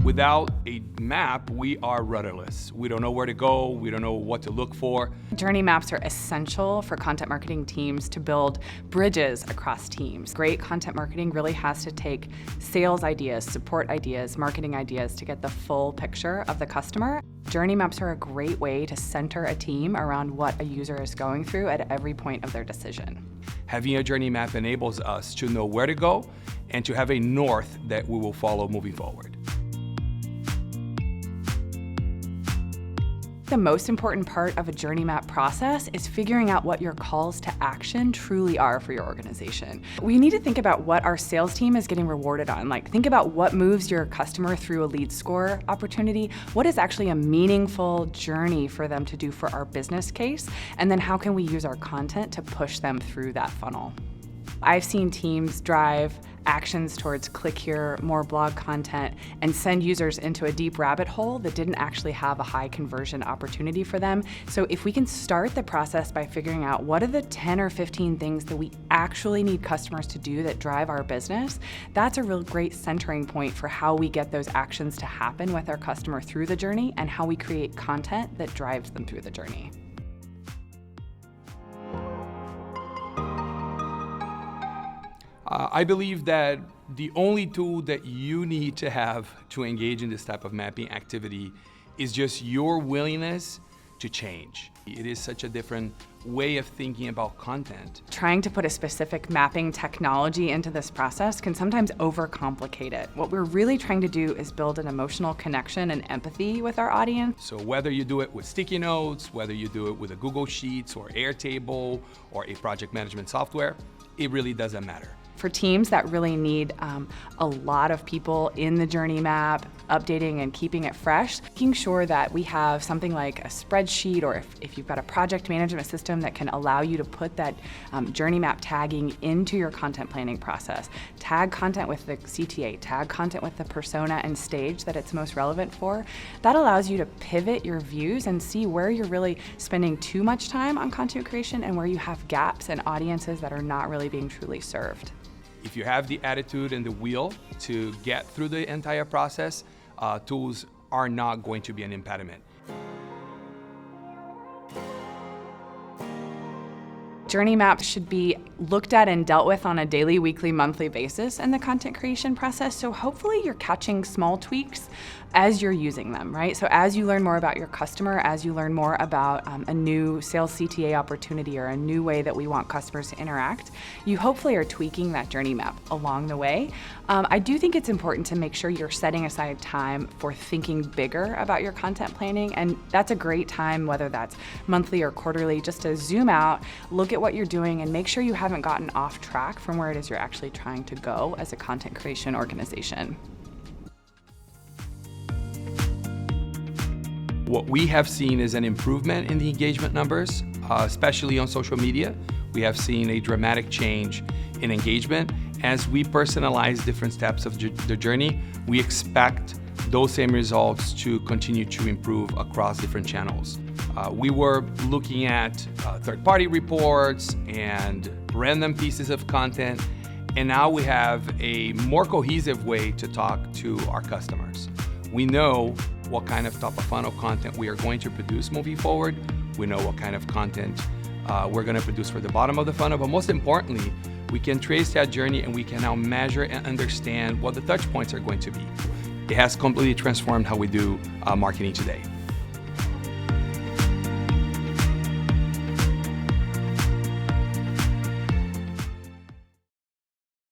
Without a map, we are rudderless. We don't know where to go, we don't know what to look for. Journey maps are essential for content marketing teams to build bridges across teams. Great content marketing really has to take sales ideas, support ideas, marketing ideas to get the full picture of the customer. Journey maps are a great way to center a team around what a user is going through at every point of their decision. Having a journey map enables us to know where to go and to have a north that we will follow moving forward. The most important part of a journey map process is figuring out what your calls to action truly are for your organization. We need to think about what our sales team is getting rewarded on. Like, think about what moves your customer through a lead score opportunity. What is actually a meaningful journey for them to do for our business case? And then how can we use our content to push them through that funnel? I've seen teams drive actions towards click here, more blog content, and send users into a deep rabbit hole that didn't actually have a high conversion opportunity for them. So if we can start the process by figuring out what are the 10 or 15 things that we actually need customers to do that drive our business, that's a real great centering point for how we get those actions to happen with our customer through the journey and how we create content that drives them through the journey. I believe that the only tool that you need to have to engage in this type of mapping activity is just your willingness to change. It is such a different way of thinking about content. Trying to put a specific mapping technology into this process can sometimes overcomplicate it. What we're really trying to do is build an emotional connection and empathy with our audience. So whether you do it with sticky notes, whether you do it with a Google Sheets or Airtable or a project management software, it really doesn't matter. For teams that really need a lot of people in the journey map, updating and keeping it fresh, making sure that we have something like a spreadsheet, or if you've got a project management system that can allow you to put that journey map tagging into your content planning process. Tag content with the CTA, tag content with the persona and stage that it's most relevant for. That allows you to pivot your views and see where you're really spending too much time on content creation and where you have gaps and audiences that are not really being truly served. If you have the attitude and the will to get through the entire process, tools are not going to be an impediment. Journey maps should be looked at and dealt with on a daily, weekly, monthly basis in the content creation process. So hopefully you're catching small tweaks as you're using them, right? So as you learn more about your customer, as you learn more about a new sales CTA opportunity or a new way that we want customers to interact, you hopefully are tweaking that journey map along the way. I do think it's important to make sure you're setting aside time for thinking bigger about your content planning, and that's a great time, whether that's monthly or quarterly, just to zoom out, look at what you're doing, and make sure you haven't gotten off track from where it is you're actually trying to go as a content creation organization. What we have seen is an improvement in the engagement numbers, especially on social media. We have seen a dramatic change in engagement. As we personalize different steps of the journey, we expect those same results to continue to improve across different channels. We were looking at third-party reports and random pieces of content, and now we have a more cohesive way to talk to our customers. We know what kind of top-of-funnel content we are going to produce moving forward. We know what kind of content we're going to produce for the bottom of the funnel, but most importantly, we can trace that journey and we can now measure and understand what the touch points are going to be. It has completely transformed how we do marketing today.